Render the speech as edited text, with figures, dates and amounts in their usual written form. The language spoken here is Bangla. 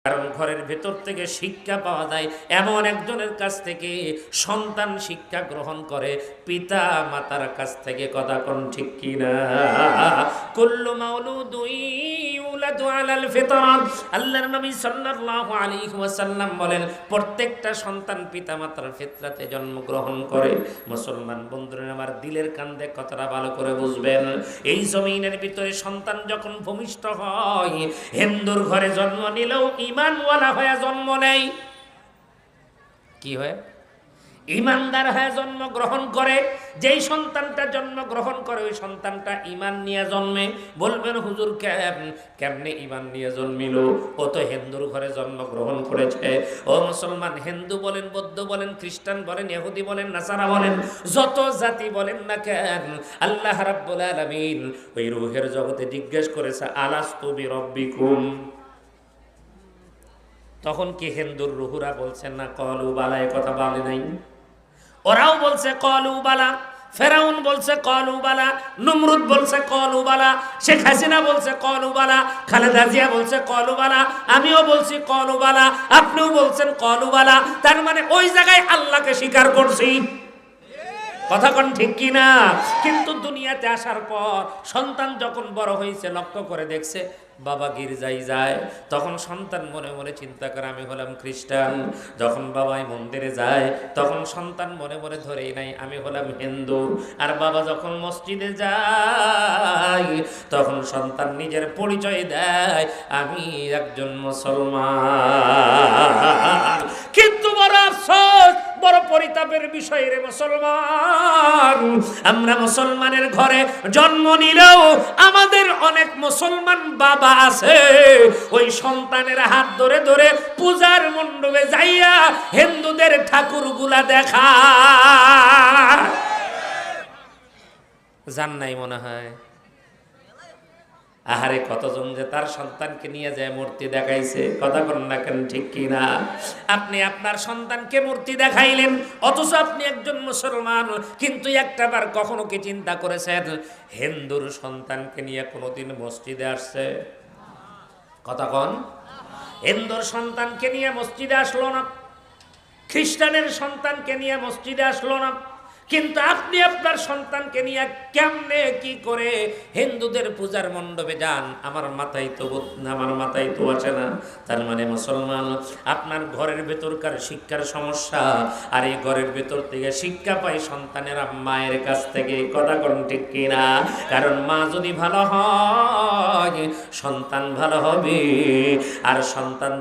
কারণ ঘরের ভেতর থেকে শিক্ষা পাওয়া যায় এমন একজনের কাছ থেকে। সন্তান শিক্ষা গ্রহণ করে পিতা মাতার কাছ থেকে। কথা কোন ঠিক কিনা? কুল্লু মাউলুদুন ইউলাদু আলাল ফিতরাত। আল্লাহর নবী সাল্লাল্লাহু আলাইহি ওয়াসাল্লাম বলেন, প্রত্যেকটা সন্তান পিতা মাতার ফিতরাতে জন্মগ্রহণ করে। মুসলমান বন্ধুরা আমার, দিলের কান্দে কথাটা ভালো করে বুঝবেন। এই জমিনের ভিতরে সন্তান যখন ভূমিষ্ঠ হয়, হিন্দুর ঘরে জন্ম নিলেও ইমানওয়ালা হয়ে জন্ম নেয়। কি হয়? ইমানদার হয়ে জন্ম গ্রহণ করে। যেই সন্তানটা জন্ম গ্রহণ করে ওই সন্তানটা ইমান নিয়ে জন্মে। বলবেন হুজুর কেমনে ইমান নিয়ে জন্মিল? ও তো হিন্দুর ঘরে জন্ম গ্রহণ করেছে। ও মুসলমান, হিন্দু বলেন, বৌদ্ধ বলেন, খ্রিস্টান বলেন, ইহুদি বলেন, নাসারা বলেন, যত জাতি বলেন না কেন, আল্লাহ রাব্বুল আলামিন ওই রূহের জগতে জিজ্ঞেস করেছে, আলাস্তু বিরব্বিকুম। তখন কি হিন্দুর রুহুরা বলছেন না কলু বালা? এ কথা বলে নাই? ওরাও বলছে কলু বালা। ফেরাউন বলছে কলু বালা, নমরুদ বলছে কলু বালা, শেখ হাসিনা বলছে কলু বালা, খালেদা জিয়া বলছে কলু বালা, আমিও বলছি কলু বালা, আপনিও বলছেন কলু বালা। তার মানে ওই জায়গায় আল্লাহকে স্বীকার করছি। কথা কোন ঠিক কিনা? কিন্তু দুনিয়াতে আসার পর সন্তান যখন বড় হয়েছে, লক্ষ্য করে দেখছে বাবা গির্জায় যায়, তখন সন্তান মনে মনে চিন্তা করে আমি হলাম খ্রিস্টান। যখন বাবাই মন্দিরে যায়, তখন সন্তান মনে মনে ধরেই নাই আমি হলাম হিন্দু। আর বাবা যখন মসজিদে যায়, তখন সন্তান নিজের পরিচয় দেয় আমি একজন মুসলমান। কিন্তু বড় আফসোস, বড় পরিতাপের বিষয় রে মুসলমান, আমরা মুসলমানের ঘরে জন্ম নিলেও আমাদের অনেক মুসলমান বাবা আছে, ওই সন্তানের হাত ধরে ধরে পূজার মণ্ডপে যাইয়া হিন্দুদের ঠাকুরগুলা দেখা জান নাই মনে হয়। আহারে, কতজন যে তার সন্তানকে নিয়ে যায় মূর্তি দেখাইছে। কথা বলেন না কেন ঠিক কিনা? আপনি আপনার সন্তানকে মূর্তি দেখাইলেন, অথচ আপনি একজন মুসলমান। কিন্তু একটাবার কখনো কি চিন্তা করেছেন হিন্দুর সন্তানকে নিয়ে কোনোদিন মসজিদে আসছে? কথা কন। হিন্দুর সন্তানকে নিয়ে মসজিদে আসলো না, খ্রিস্টানের সন্তানকে নিয়ে মসজিদে আসলো না। কিন্তু আপনি আপনার সন্তানকে নিয়ে কেমনে কি করে হিন্দুদের পূজার মণ্ডপে যান? আমার মাথায় তো আসে না। তার মানে মুসলমান, আপনার ঘরের ভেতরকার শিক্ষার সমস্যা, আর এই ঘরের ভেতর থেকে শিক্ষা পায় সন্তানেরা মায়ের কাছ থেকে। কথা কোন ঠিক কিনা? কারণ মা যদি ভালো হয় সন্তান ভালো হবে, আর সন্তান